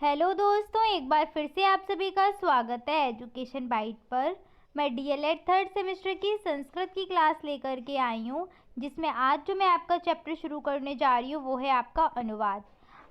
Hello दोस्तों, एक बार फिर से आप सभी का स्वागत है एजुकेशन बाइट पर। मैं डीएलएड थर्ड सेमेस्टर की संस्कृत की क्लास लेकर के आई हूँ, जिसमें आज जो मैं आपका चैप्टर शुरू करने जा रही हूँ वो है आपका अनुवाद।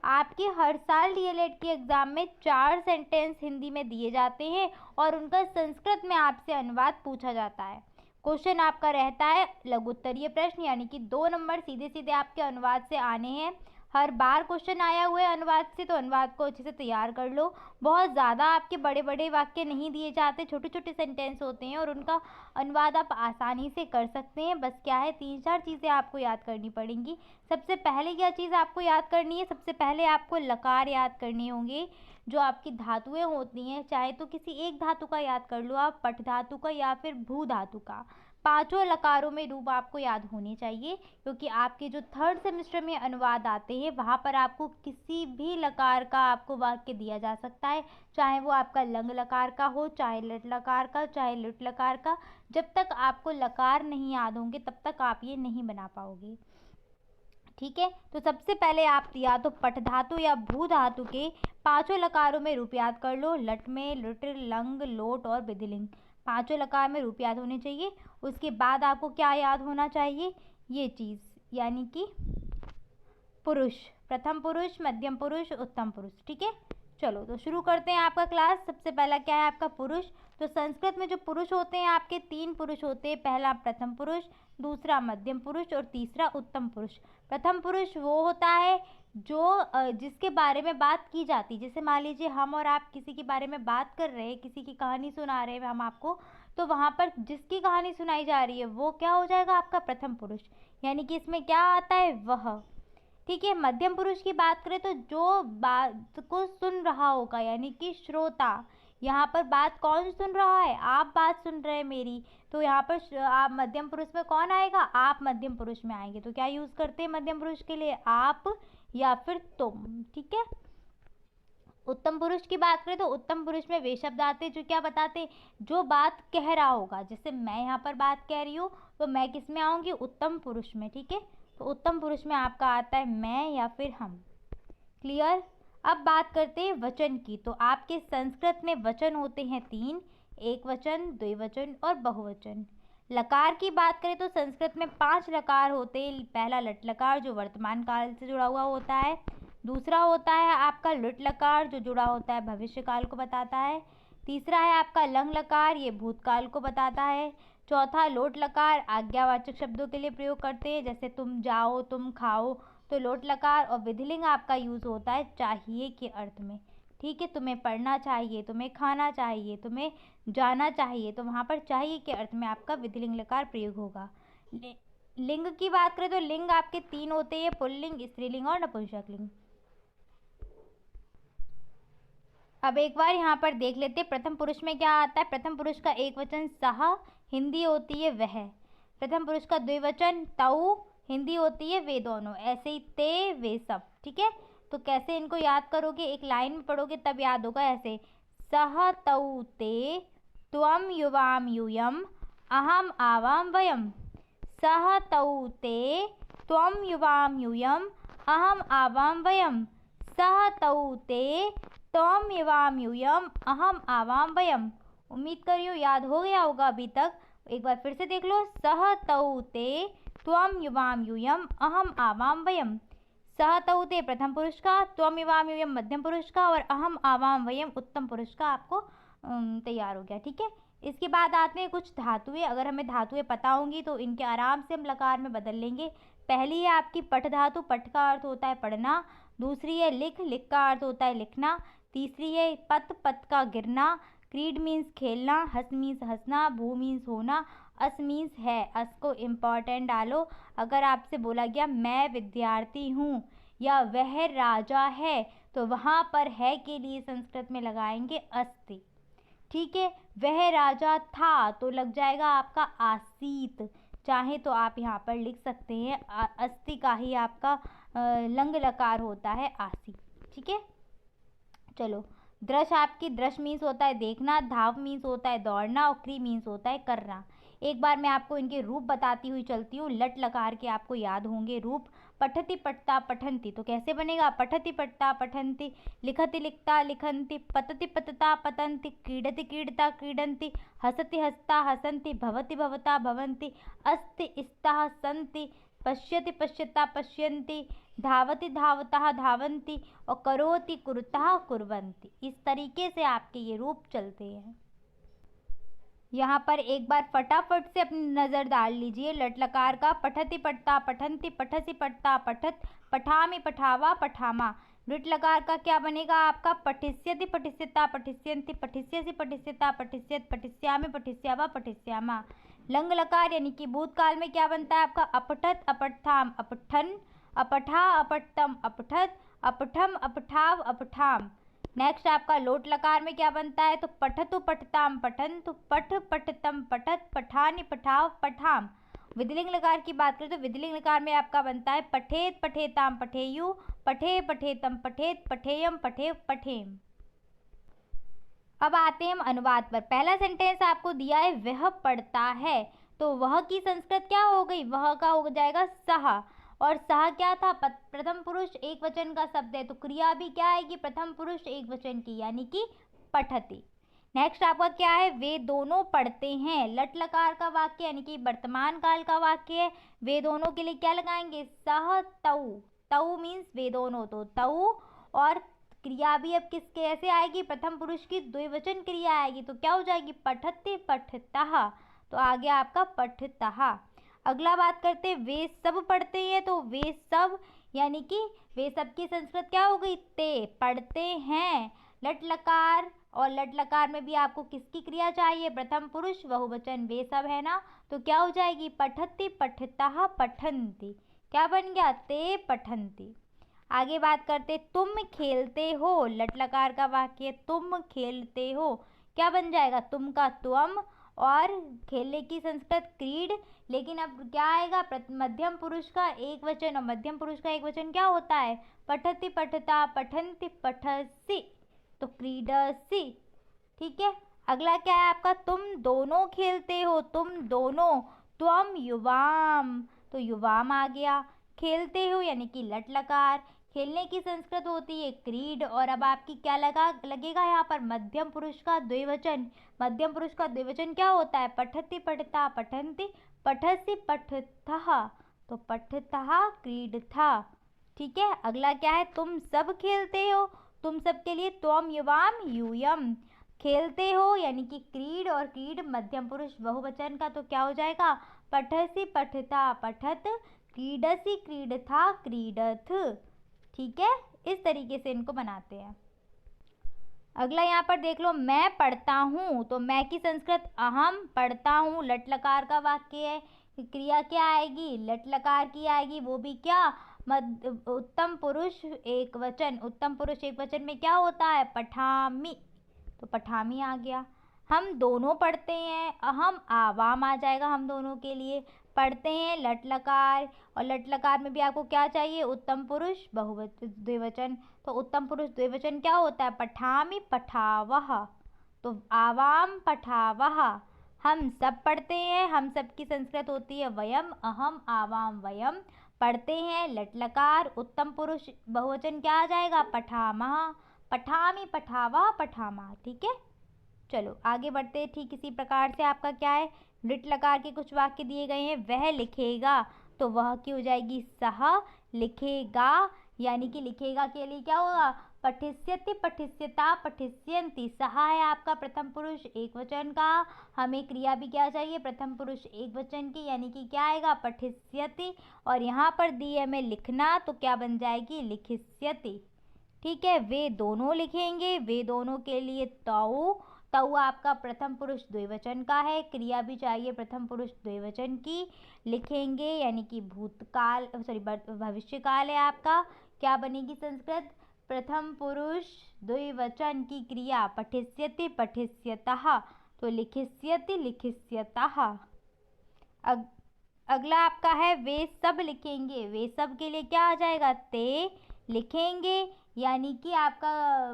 आपके हर साल डीएलएड के एग्ज़ाम में 4 सेंटेंस हिंदी में दिए जाते हैं और उनका संस्कृत में आपसे अनुवाद पूछा जाता है। क्वेश्चन आपका रहता है लघु उत्तरीय प्रश्न, यानी कि 2 नंबर सीधे सीधे आपके अनुवाद से आने हैं। हर बार क्वेश्चन आया हुआ है अनुवाद से, तो अनुवाद को अच्छे से तैयार कर लो। बहुत ज़्यादा आपके बड़े बड़े वाक्य नहीं दिए जाते, छोटे छोटे सेंटेंस होते हैं और उनका अनुवाद आप आसानी से कर सकते हैं। बस क्या है, 3-4 चीज़ें आपको याद करनी पड़ेंगी। सबसे पहले क्या चीज़ आपको याद करनी है, सबसे पहले आपको लकार याद करने होंगे। जो आपकी धातुएं होती हैं, चाहे तो किसी एक धातु का याद कर लो आप, पट धातु का या फिर भू धातु का। 5 लकारों में रूप आपको याद होने चाहिए, क्योंकि आपके जो थर्ड सेमेस्टर में अनुवाद आते हैं वहाँ पर आपको किसी भी लकार का आपको वाक्य दिया जा सकता है, चाहे वो आपका लंग लकार का हो, चाहे लट लकार का, चाहे लुट लकार का। जब तक आपको लकार नहीं याद होंगे तब तक आप ये नहीं बना पाओगे। ठीक है, तो सबसे पहले आप या तो पट धातु या भू धातु के 5 लकारों में रूप याद कर लो। लट में लुट, लंग, लोट और विधिलिंग, 5 लकार में रूप याद होने चाहिए। उसके बाद आपको क्या याद होना चाहिए, ये चीज़, यानी कि पुरुष, प्रथम पुरुष, मध्यम पुरुष, उत्तम पुरुष। ठीक है, चलो तो शुरू करते हैं आपका क्लास। सबसे पहला क्या है आपका पुरुष। तो संस्कृत में जो पुरुष होते हैं आपके 3 पुरुष होते हैं। पहला प्रथम पुरुष, दूसरा मध्यम पुरुष और तीसरा उत्तम पुरुष। प्रथम पुरुष वो होता है जो जिसके बारे में बात की जाती, जैसे मान लीजिए हम और आप किसी के बारे में बात कर रहे हैं, किसी की कहानी सुना रहे हैं हम आपको, तो वहाँ पर जिसकी कहानी सुनाई जा रही है वो क्या हो जाएगा आपका प्रथम पुरुष, यानी कि इसमें क्या आता है वह। ठीक है, मध्यम पुरुष की बात करें तो जो बात को सुन रहा होगा, यानी कि श्रोता। यहाँ पर बात कौन सुन रहा है, आप बात सुन रहे हैं मेरी, तो यहाँ पर आप मध्यम पुरुष में कौन आएगा, आप मध्यम पुरुष में आएंगे। तो क्या यूज़ करते हैं मध्यम पुरुष के लिए, आप या फिर तुम। ठीक है, उत्तम पुरुष की बात करें तो उत्तम पुरुष में वे शब्द आते हैं जो क्या बताते, जो बात कह रहा होगा। जैसे मैं यहाँ पर बात कह रही हूँ तो मैं किस में आऊँगी, उत्तम पुरुष में। ठीक है, तो उत्तम पुरुष में आपका आता है मैं या फिर हम। क्लियर। अब बात करते हैं वचन की। तो आपके संस्कृत में वचन होते हैं 3, एक वचन, द्विवचन और बहुवचन। लकार की बात करें तो संस्कृत में 5 लकार होते हैं। पहला लट लकार जो वर्तमान काल से जुड़ा हुआ होता है। दूसरा होता है आपका लुट लकार जो जुड़ा होता है भविष्य काल को बताता है। तीसरा है आपका लंग लकार, ये भूतकाल को बताता है। चौथा लोट लकार आज्ञावाचक शब्दों के लिए प्रयोग करते हैं, जैसे तुम जाओ, तुम खाओ, तो लोट लकार। और विधिलिंग आपका यूज़ होता है चाहिए के अर्थ में। ठीक है, तुम्हें पढ़ना चाहिए, तुम्हें खाना चाहिए, तुम्हें जाना चाहिए, तो वहाँ पर चाहिए के अर्थ में आपका विधिलिंग लकार प्रयोग होगा। लिंग की बात करें तो लिंग आपके 3 होते हैं, पुल्लिंग, स्त्रीलिंग और नपुंसक लिंग। अब एक बार यहाँ पर देख लेते हैं प्रथम पुरुष में क्या आता है। प्रथम पुरुष का एक वचन सह, हिंदी होती है वह। प्रथम पुरुष का द्विवचन तऊ, हिंदी होती है वे दोनों। ऐसे ही ते, वे सब। ठीक है, तो कैसे इनको याद करोगे, एक लाइन में पढ़ोगे तब याद होगा। ऐसे सह तऊ ते, त्वम युवाम यूयम, अहम आवाम वयम। सह तऊ ते, त्वम युवाम यूयम, अहम आवाम वयम। सह तऊ ते, त्वम युवाम यूयम, अहम आवाम वयम। उम्मीद कर रही हूँ याद हो गया होगा अभी तक। एक बार फिर से देख लो। सह तऊ ते, त्वम युवाम यूयम, अहम आवाम वयम। सह तऊ ते प्रथम पुरुष का, त्वम युवाम यूयम मध्यम पुरुष का और अहम आवाम वयम उत्तम पुरुष का आपको तैयार हो गया। ठीक है, इसके बाद आते हैं कुछ धातुएं। अगर हमें धातुएं पता होंगी तो इनके आराम से हम लकार में बदल लेंगे। पहली है आपकी पट धातु, पट का अर्थ होता है पढ़ना। दूसरी है लिख, लिख का अर्थ होता है लिखना। तीसरी है पत, पत का गिरना। क्रीड मीन्स खेलना, हंस मीन्स हंसना, भू मीन्स होना, अस मीन्स है। अस को इम्पॉर्टेंट डालो। अगर आपसे बोला गया मैं विद्यार्थी हूँ या वह राजा है, तो वहाँ पर है के लिए संस्कृत में लगाएंगे अस्ति। ठीक है, वह राजा था तो लग जाएगा आपका आसीत। चाहे तो आप यहाँ पर लिख सकते हैं अस्ति का ही आपका लंग लकार होता है आसीत। ठीक है, चलो। दृश आपकी, दृश मीन्स होता है देखना, धाव मीन्स होता है दौड़ना और क्री मीन्स होता है करना। एक बार मैं आपको इनके रूप बताती हुई चलती हूँ। लट लकार के आपको याद होंगे रूप। पठति पठता पठन्ति, तो कैसे बनेगा? पठति पठता पठन्ति, लिखति लिखता लिखन्ति, पतति पतता पतन्ति, क्रीडति क्रीडता क्रीडन्ति, हसति हसता हसन्ति, भवति भवता भवन्ति, अस्ति स्तः सन्ति, पश्यति पश्यता पश्यन्ति, धावति धावता धावन्ति और करोति कुरुतः कुर्वन्ति। इस तरीके से आपके ये रूप चलते हैं। यहाँ पर एक बार फटाफट से अपनी नज़र डाल लीजिए लट लकार का। पठति पठता पठन्ति, पठसि पठता पठत, पठामि पठावा पठामा। लृट लकार का क्या बनेगा आपका? पठिष्यति पठिष्यता पठिष्यन्ति, पठिष्यसि पठिष्यता पठिष्यत, पठिष्यामि पठिष्यावा पठिष्यामा। लंग लकार यानी कि भूतकाल में क्या बनता है आपका? अपठत अपठ्ठाम अपठन, अपठा अपठ्तम अपठत, अपठम अपठाव अपठाम। नेक्स्ट आपका लोट लकार में क्या बनता है? तो पठतु पठताम पठन्तु, पठ पठतम पठत, पठानि पठाव पठाम। विधिलिंग लकार की बात करें तो विधिलिंग लकार में आपका बनता है पठेत पठेताम पठेयु, पठे पठेतम पठेत, पठेयम पठेव पठेम। अब आते हैं हम अनुवाद पर। पहला सेंटेंस आपको दिया है वह पढ़ता है, तो वह की संस्कृत क्या हो गई? वह का हो जाएगा सह, और सह क्या था? प्रथम पुरुष एक वचन का शब्द है, तो क्रिया भी क्या आएगी? प्रथम पुरुष एक वचन की, यानी कि पठति। नेक्स्ट आपका क्या है? वे दोनों पढ़ते हैं। लट लकार का वाक्य यानी कि वर्तमान काल का वाक्य है। वे दोनों के लिए क्या लगाएंगे? सह तौ। तौ मीन्स वे दोनों, तो तौ। और क्रिया भी अब किसके ऐसे आएगी? प्रथम पुरुष की द्विवचन क्रिया आएगी, तो क्या हो जाएगी? पठति पठतः, तो आ गया आपका पठतः। अगला बात करते हैं वे सब पढ़ते हैं, तो वे सब यानी कि वे सब की संस्कृत क्या हो गई? ते। पढ़ते हैं लट लकार, और लट लकार में भी आपको किसकी क्रिया चाहिए? प्रथम पुरुष बहुवचन वे सब है ना, तो क्या हो जाएगी? पठति पठतः पठन्ति। क्या बन गया? ते पठन्ति। आगे बात करते तुम खेलते हो। लट लकार का वाक्य तुम खेलते हो, क्या बन जाएगा? तुम का त्वम, और खेलने की संस्कृत क्रीड। लेकिन अब क्या आएगा? मध्यम पुरुष का एक वचन, और मध्यम पुरुष का एक वचन क्या होता है? पठति पठता पठन्ति पठसि, तो क्रीडसि। ठीक है। अगला क्या है आपका? तुम दोनों खेलते हो, तुम दोनों। त्वम युवाम, तो युवाम आ गया। खेलते हो यानी कि लट लकार, खेलने की संस्कृत होती है क्रीड। और अब आपकी क्या लगेगा यहाँ पर? मध्यम पुरुष का द्विवचन। मध्यम पुरुष का द्विवचन क्या होता है? पठति पठता पठन्ति, पठसि पठतः, तो पठतः क्रीडथा। ठीक है। अगला क्या है? तुम सब खेलते हो, तुम सब के लिए त्वम युवाम यूयम। खेलते हो यानी कि क्रीड, और क्रीड मध्यम पुरुष बहुवचन का, तो क्या हो जाएगा? पठसि पठता पठत, क्रीडसि क्रीडथा क्रीडथ। ठीक है। इस तरीके से इनको बनाते हैं। अगला यहाँ पर देख लो, मैं पढ़ता हूँ, तो मैं की संस्कृत अहम, पढ़ता हूँ लट लकार का वाक्य है। क्रिया क्या आएगी? लट लकार की आएगी, वो भी क्या? उत्तम पुरुष एक वचन। उत्तम पुरुष एक वचन में क्या होता है? पठामी, तो पठामी आ गया। हम दोनों पढ़ते हैं, अहम आवाम आ जाएगा हम दोनों के लिए। पढ़ते हैं लट लकार, और लट लकार में भी आपको क्या चाहिए? उत्तम पुरुष बहुवचन द्विवचन। तो उत्तम पुरुष द्विवचन क्या होता है? पठामि पठावः, तो आवाम पठावः। हम सब पढ़ते हैं, हम सब की संस्कृत होती है वयम, अहम आवाम वयम। पढ़ते हैं लट लकार, उत्तम पुरुष बहुवचन क्या आ जाएगा? पठामः, पठामि पठावः पठामा। ठीक है। चलो आगे बढ़ते हैं। ठीक इसी प्रकार से आपका क्या है? लृट लकार के कुछ वाक्य दिए गए हैं। वह लिखेगा, तो वह की हो जाएगी सह। लिखेगा यानी कि लिखेगा के लिए क्या होगा? पठिष्यति पठिष्यता पठिष्यन्ति। सह है आपका प्रथम पुरुष एक वचन का, हमें क्रिया भी क्या चाहिए? प्रथम पुरुष एक वचन की, यानी कि क्या आएगा? पठिष्यति। और यहाँ पर दी है हमें लिखना, तो क्या बन जाएगी? लिखिष्यति। ठीक है। वे दोनों लिखेंगे, वे दोनों के लिए तौ। तौ आपका प्रथम पुरुष द्विवचन का है, क्रिया भी चाहिए प्रथम पुरुष द्विवचन की। लिखेंगे यानी कि भूतकाल, सॉरी भविष्यकाल है आपका। क्या बनेगी संस्कृत? प्रथम पुरुष द्विवचन की क्रिया पठिष्यति पठिष्यतः, तो लिखिष्यति लिखिष्यतः। अगला आपका है वे सब लिखेंगे। वे सब के लिए क्या आ जाएगा? ते। लिखेंगे यानी कि आपका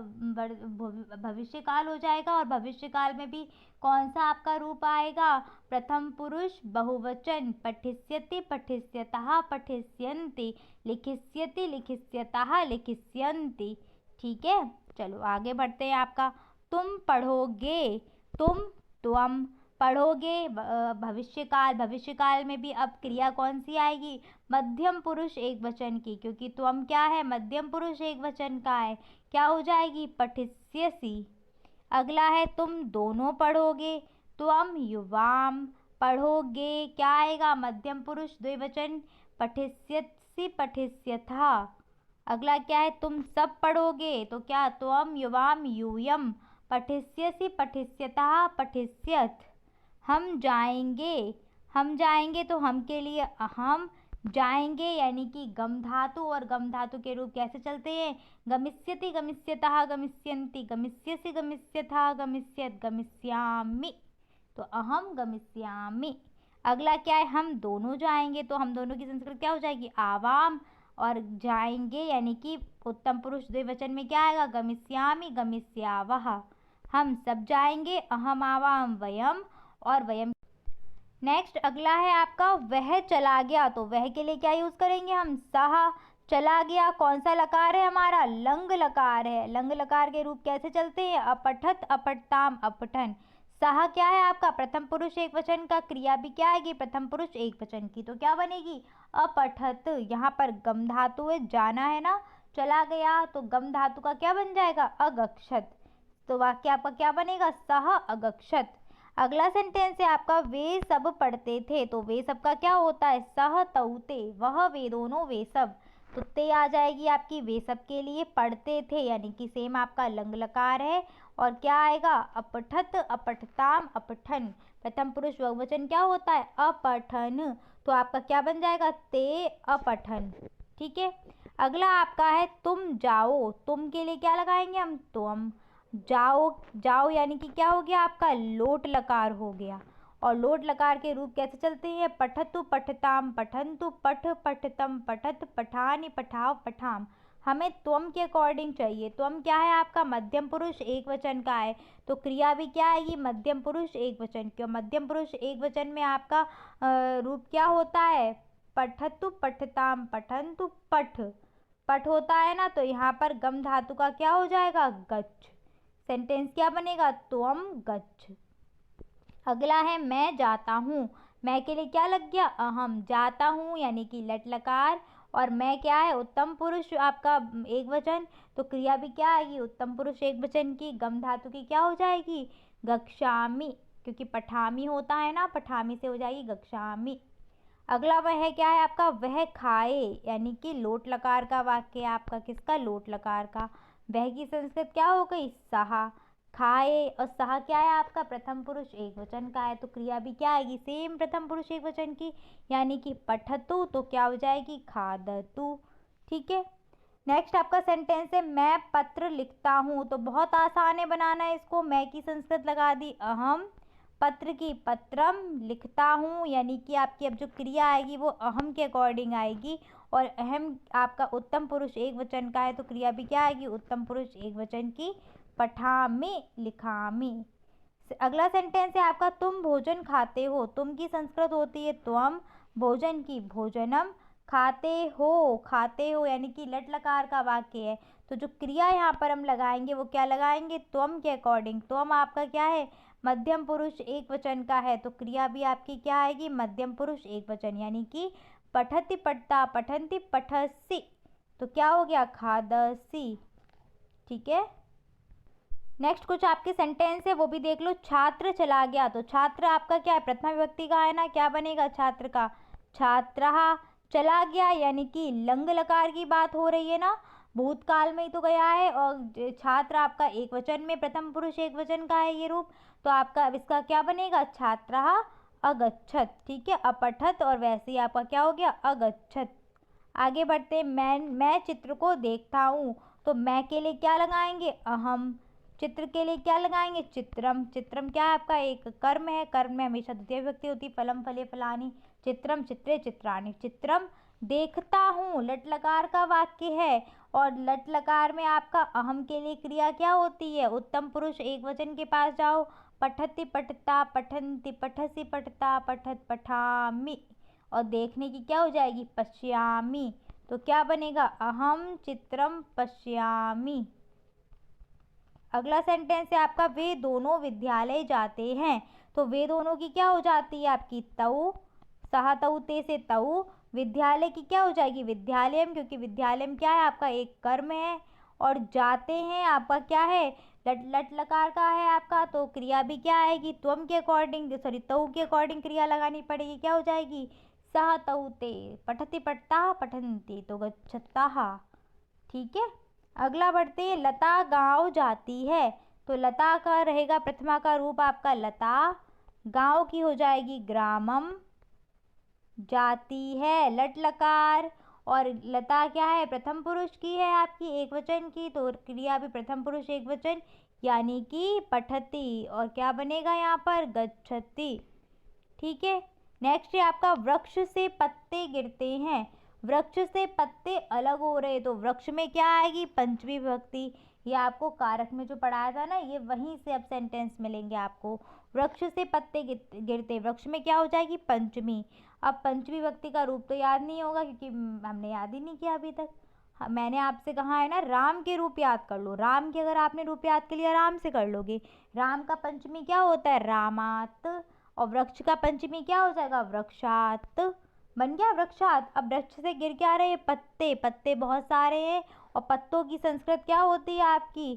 भविष्य काल हो जाएगा। और भविष्य काल में भी कौन सा आपका रूप आएगा? प्रथम पुरुष बहुवचन, पठिष्यति पठिष्यतः पठिष्यन्ति, लिखिष्यति लिखिष्यतः लिखिष्यन्ति। ठीक है, चलो आगे बढ़ते हैं। आपका तुम पढ़ोगे, तुम पढ़ोगे, भविष्य काल। भविष्य काल में भी अब क्रिया कौन सी आएगी? मध्यम पुरुष एक वचन की, क्योंकि तुम क्या है? मध्यम पुरुष एक वचन का है। क्या हो जाएगी? पठिष्यसि। अगला है तुम दोनों पढ़ोगे, तुम युवाम पढ़ोगे, क्या आएगा? मध्यम पुरुष द्विवचन, पठिष्यसि पठिष्यथा। अगला क्या है? तुम सब पढ़ोगे, तो क्या? त्वम युवाम यूयम, पठिष्यसि पठिष्यतः पठिष्यथ। हम जाएंगे तो हम के लिए हम जाएंगे यानी कि गम धातु, और गम धातु के रूप कैसे चलते हैं? गमिष्यति गमिष्यतः गमिष्यन्ति, गमिष्यसि गमिष्यथा गमिष्यत, गमिष्यामि, तो अहम गमिष्यामि। अगला क्या है? हम दोनों जाएंगे, तो हम दोनों की संस्कृत क्या हो जाएगी? आवाम। और जाएंगे यानी कि उत्तम पुरुष द्विवचन में क्या आएगा? गमिष्यामि गमिष्यावः। हम सब जाएंगे, अहम आवाम वयम, और वयम। नेक्स्ट अगला है आपका वह चला गया, तो वह के लिए क्या यूज करेंगे हम? सह। चला गया कौन सा लकार है हमारा? लंग लकार है। लंग लकार के रूप कैसे चलते हैं? अपठत अपठताम अपठन। सह क्या है आपका? प्रथम पुरुष एक वचन का, क्रिया भी क्या आएगी? प्रथम पुरुष एक वचन की, तो क्या बनेगी? अपठत। यहाँ पर गम धातु है, जाना है ना, चला गया, तो गम धातु का क्या बन जाएगा? अगक्षत। तो वाक्य आपका क्या बनेगा? सह अगक्षत। अगला सेंटेंस है आपका वे सब पढ़ते थे, तो वे सब का क्या होता है? सह तौते, वह वे दोनों वे सब, तो ते आ जाएगी आपकी वे सब के लिए। पढ़ते थे यानी कि सेम आपका लंग लकार है, और क्या आएगा? अपठत अपठताम अपठन। प्रथम पुरुष बहुवचन क्या होता है? अपठन, तो आपका क्या बन जाएगा? ते अपठन। ठीक है, अगला आपका है तुम जाओ, तुम के लिए क्या लगाएंगे हम? तुम जाओ। जाओ यानी कि क्या हो गया आपका? लोट लकार हो गया, और लोट लकार के रूप कैसे चलते हैं? पठतु पठताम पठन्तु, पठ पठतम पठत, पठानि पठाव पठाम। हमें त्वम के अकॉर्डिंग चाहिए। त्वम क्या है आपका? मध्यम पुरुष एक वचन का है, तो क्रिया भी क्या आएगी? मध्यम पुरुष एक वचन की। और मध्यम पुरुष एक वचन में आपका रूप क्या होता है? पठतु पठताम पठन्तु, पठ। पठ होता है ना, तो यहाँ पर गम धातु का क्या हो जाएगा? गच्छ। सेंटेंस क्या बनेगा? त्वम गच्छ। अगला है मैं जाता हूँ, मैं के लिए क्या लग गया? अहम। जाता हूँ यानी कि लट लकार, और मैं क्या है? उत्तम पुरुष आपका एक वचन, तो क्रिया भी क्या आएगी? उत्तम पुरुष एक वचन की, गम धातु की क्या हो जाएगी? गक्षामि, क्योंकि पठामी होता है ना, पठामी से हो जाएगी गक्षामि। अगला वह है क्या है आपका? वह खाए, यानी कि लोट लकार का वाक्य आपका, किसका? लोट लकार का। वह की संस्कृत क्या हो गई? सहा। खाए, और सहा क्या है आपका? प्रथम पुरुष एक वचन का है, तो क्रिया भी क्या आएगी? सेम प्रथम पुरुष एक वचन की, यानी कि पठतु, तो क्या हो जाएगी? खादतु। ठीक है, नेक्स्ट आपका सेंटेंस है मैं पत्र लिखता हूँ, तो बहुत आसान है बनाना है इसको। मैं की संस्कृत लगा दी अहम, पत्र की पत्रम, लिखता हूँ यानी कि आपकी अब जो क्रिया आएगी वो अहम के अकॉर्डिंग आएगी, और अहम आपका उत्तम पुरुष एक वचन का है, तो क्रिया भी क्या आएगी? उत्तम पुरुष एक वचन की। पठामि लिखामि। अगला सेंटेंस है आपका तुम भोजन खाते हो, तुम की संस्कृत होती है त्वम, भोजन की भोजनम, खाते हो यानी कि लट लकार का वाक्य है, तो जो क्रिया यहाँ पर हम लगाएंगे वो क्या लगाएंगे? त्वम के अकॉर्डिंग। त्वम आपका क्या है? मध्यम पुरुष एक वचन का है, तो क्रिया भी आपकी क्या आएगी? मध्यम पुरुष एक वचन, यानी कि पठति पठता पठन्ति पठसि, तो क्या हो गया? खादसि। ठीक है, नेक्स्ट कुछ आपके सेंटेंस है वो भी देख लो। छात्र चला गया, तो छात्र आपका क्या है? प्रथमा विभक्ति का है ना, क्या बनेगा छात्र का? छात्रः। चला गया यानी कि लंग लकार की बात हो रही है ना, भूतकाल में ही तो गया है, और छात्र आपका एक वचन में, प्रथम पुरुष एक वचन का है ये रूप, तो आपका अब इसका क्या बनेगा? छात्रः अगच्छत। ठीक है, अपठत, और वैसे ही आपका क्या हो गया? अगच्छत। आगे बढ़ते, मैं चित्र को देखता हूँ, तो मैं के लिए क्या लगाएंगे? अहम। चित्र के लिए क्या लगाएंगे? चित्रम। चित्रम क्या है आपका? एक कर्म है, कर्म में हमेशा द्वितीय विभक्ति होती है, फलम फले फलानी, चित्रम चित्रे चित्राणि। चित्रम देखता हूँ लट लकार का वाक्य है, और लट लकार में आपका अहम के लिए क्रिया क्या होती है, उत्तम पुरुष एक वचन के पास जाओ, पठति पठता पठन्ति पठसी पठता पठत पठामि, और देखने की क्या हो जाएगी, पश्यामि। तो क्या बनेगा, अहम चित्रम पश्यामि। अगला सेंटेंस है आपका, वे दोनों विद्यालय जाते हैं। तो वे दोनों की क्या हो जाती है आपकी, तऊ, सहा तऊ ते से तऊ, विद्यालय की क्या हो जाएगी, विद्यालयम, क्योंकि विद्यालयम क्या है आपका एक कर्म है, और जाते हैं आपका क्या है, लट लकार का है आपका, तो क्रिया भी क्या आएगी, त्वम के अकॉर्डिंग, सॉरी तऊ के अकॉर्डिंग क्रिया लगानी पड़ेगी, क्या हो जाएगी, सह तऊ ते, पठति पठता पठन्ति, तो गच्छताः। ठीक है, अगला बढ़ते हैं, लता गांव जाती है। तो लता का रहेगा प्रथमा का रूप आपका लता, गांव की हो जाएगी ग्रामम, जाती है लट लकार, और लता क्या है, प्रथम पुरुष की है आपकी एक वचन की, तो क्रिया भी प्रथम पुरुष एक वचन, यानी कि पठती, और क्या बनेगा यहाँ पर, गच्छति। ठीक है, नेक्स्ट है आपका, वृक्ष से पत्ते गिरते हैं। वृक्ष से पत्ते अलग हो रहे, तो वृक्ष में क्या आएगी, पंचमी विभक्ति। ये आपको कारक में जो पढ़ाया था ना, ये वहीं से अब सेंटेंस मिलेंगे आपको। वृक्ष से पत्ते गिरते, वृक्ष में क्या हो जाएगी, पंचमी। अब पंचमी विभक्ति का रूप तो याद नहीं होगा, क्योंकि हमने याद ही नहीं किया अभी तक। मैंने आपसे कहा है ना, राम के रूप याद कर लो, राम के अगर आपने रूप याद कर लिया आराम से कर लोगे। राम का पंचमी क्या होता है, रामात, और वृक्ष का पंचमी क्या हो जाएगा, वृक्षात, बन गया वृक्षात। अब वृक्ष से गिर के आ रहे हैं पत्ते, पत्ते बहुत सारे हैं, और पत्तों की संस्कृत क्या होती है आपकी,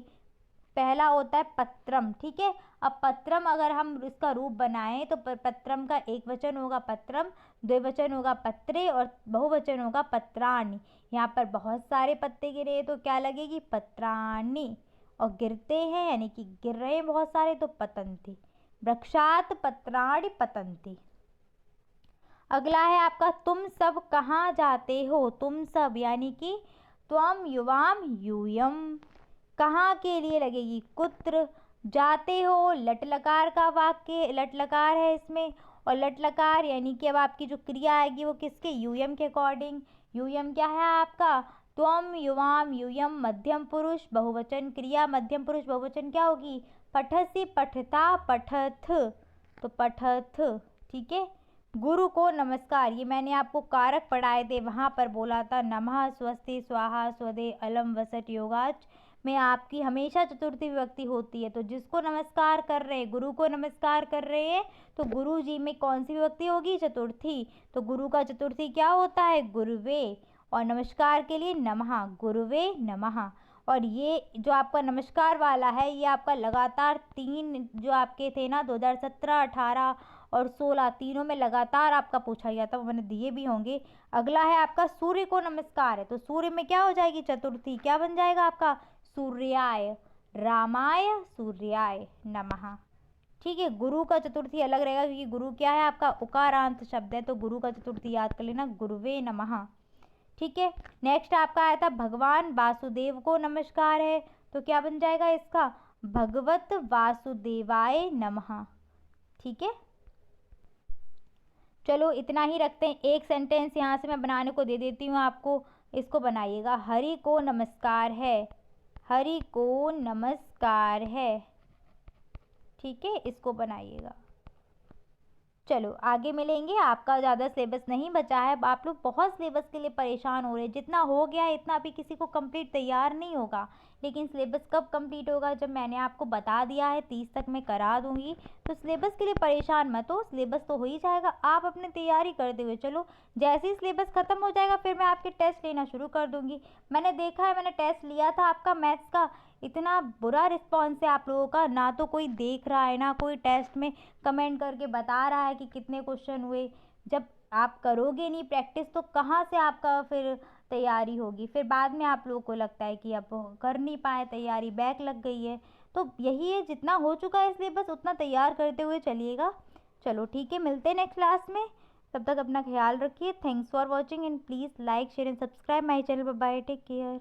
पहला होता है पत्रम। ठीक है, अब पत्रम अगर हम इसका रूप बनाएं तो पत्रम का एक वचन होगा पत्रम, द्विवचन होगा पत्रे, और बहुवचन होगा पत्राणि। यहाँ पर बहुत सारे पत्ते गिरे तो क्या लगेगी, पत्राणि, और गिरते हैं यानी कि गिर रहे हैं बहुत सारे, तो पतंती, वृक्षात पत्राणि पतंती। अगला है आपका, तुम सब कहाँ जाते हो। तुम सब यानी कि त्वम युवाम यूयम, कहाँ के लिए लगेगी, कुत्र, जाते हो लट लकार का वाक्य, लट लकार है इसमें, और लट लकार यानी कि अब आपकी जो क्रिया आएगी वो किसके, यूयम के अकॉर्डिंग। यूयम क्या है आपका, त्वम युवाम यूयम, मध्यम पुरुष बहुवचन क्रिया, मध्यम पुरुष बहुवचन क्या होगी, पठसी पठता पठथ, तो पठथ। ठीक है, गुरु को नमस्कार, ये मैंने आपको कारक पढ़ाए थे, वहाँ पर बोला था नमः स्वस्ति स्वाहा स्वदे अलम वसट योगाच में आपकी हमेशा चतुर्थी विभक्ति होती है। तो जिसको नमस्कार कर रहे हैं, गुरु को नमस्कार कर रहे हैं, तो गुरु जी में कौन सी विभक्ति होगी, चतुर्थी। तो गुरु का चतुर्थी क्या होता है, गुरुवे, और नमस्कार के लिए नमः, गुरुवे नमः। और ये जो आपका नमस्कार वाला है, ये आपका लगातार 3 जो आपके थे ना 2017, 18 और 16 तीनों में लगातार आपका पूछा गया था, वो मैंने दिए भी होंगे। अगला है आपका, सूर्य को नमस्कार है, तो सूर्य में क्या हो जाएगी, चतुर्थी, क्या बन जाएगा आपका, सूर्याय, रामाय सूर्याय नमः। ठीक है, गुरु का चतुर्थी अलग रहेगा, क्योंकि गुरु क्या है आपका उकारांत शब्द है, तो गुरु का चतुर्थी याद कर लेना, गुरुवे नमः। ठीक है, नेक्स्ट आपका आया था, भगवान वासुदेव को नमस्कार है, तो क्या बन जाएगा इसका, भगवत वासुदेवाय नमः। ठीक है, चलो इतना ही रखते हैं। एक सेंटेंस यहाँ से मैं बनाने को दे देती हूँ आपको, इसको बनाइएगा, हरि को नमस्कार है, हरि को नमस्कार है। ठीक है, इसको बनाइएगा। चलो आगे मिलेंगे, आपका ज़्यादा सिलेबस नहीं बचा है, आप लोग बहुत सिलेबस के लिए परेशान हो रहे हैं, जितना हो गया है इतना अभी किसी को कंप्लीट तैयार नहीं होगा, लेकिन सिलेबस कब कंप्लीट होगा, जब मैंने आपको बता दिया है 30 तक मैं करा दूंगी, तो सिलेबस के लिए परेशान मत हो, सिलेबस तो हो ही जाएगा, आप अपनी तैयारी करते हुए चलो, जैसे ही सिलेबस ख़त्म हो जाएगा फिर मैं आपके टेस्ट लेना शुरू कर दूँगी। मैंने देखा है, मैंने टेस्ट लिया था आपका मैथ्स का, इतना बुरा रिस्पॉन्स है आप लोगों का, ना तो कोई देख रहा है, ना कोई टेस्ट में कमेंट करके बता रहा है कि कितने क्वेश्चन हुए। जब आप करोगे नहीं प्रैक्टिस तो कहाँ से आपका फिर तैयारी होगी, फिर बाद में आप लोगों को लगता है कि अब कर नहीं पाए तैयारी, बैक लग गई है। तो यही है, जितना हो चुका है सिलेबस उतना तैयार करते हुए चलिएगा। चलो ठीक है, मिलते हैं नेक्स्ट क्लास में, तब तक अपना ख्याल रखिए। Thanks for watching and please like share and subscribe my channel. Bye, take care.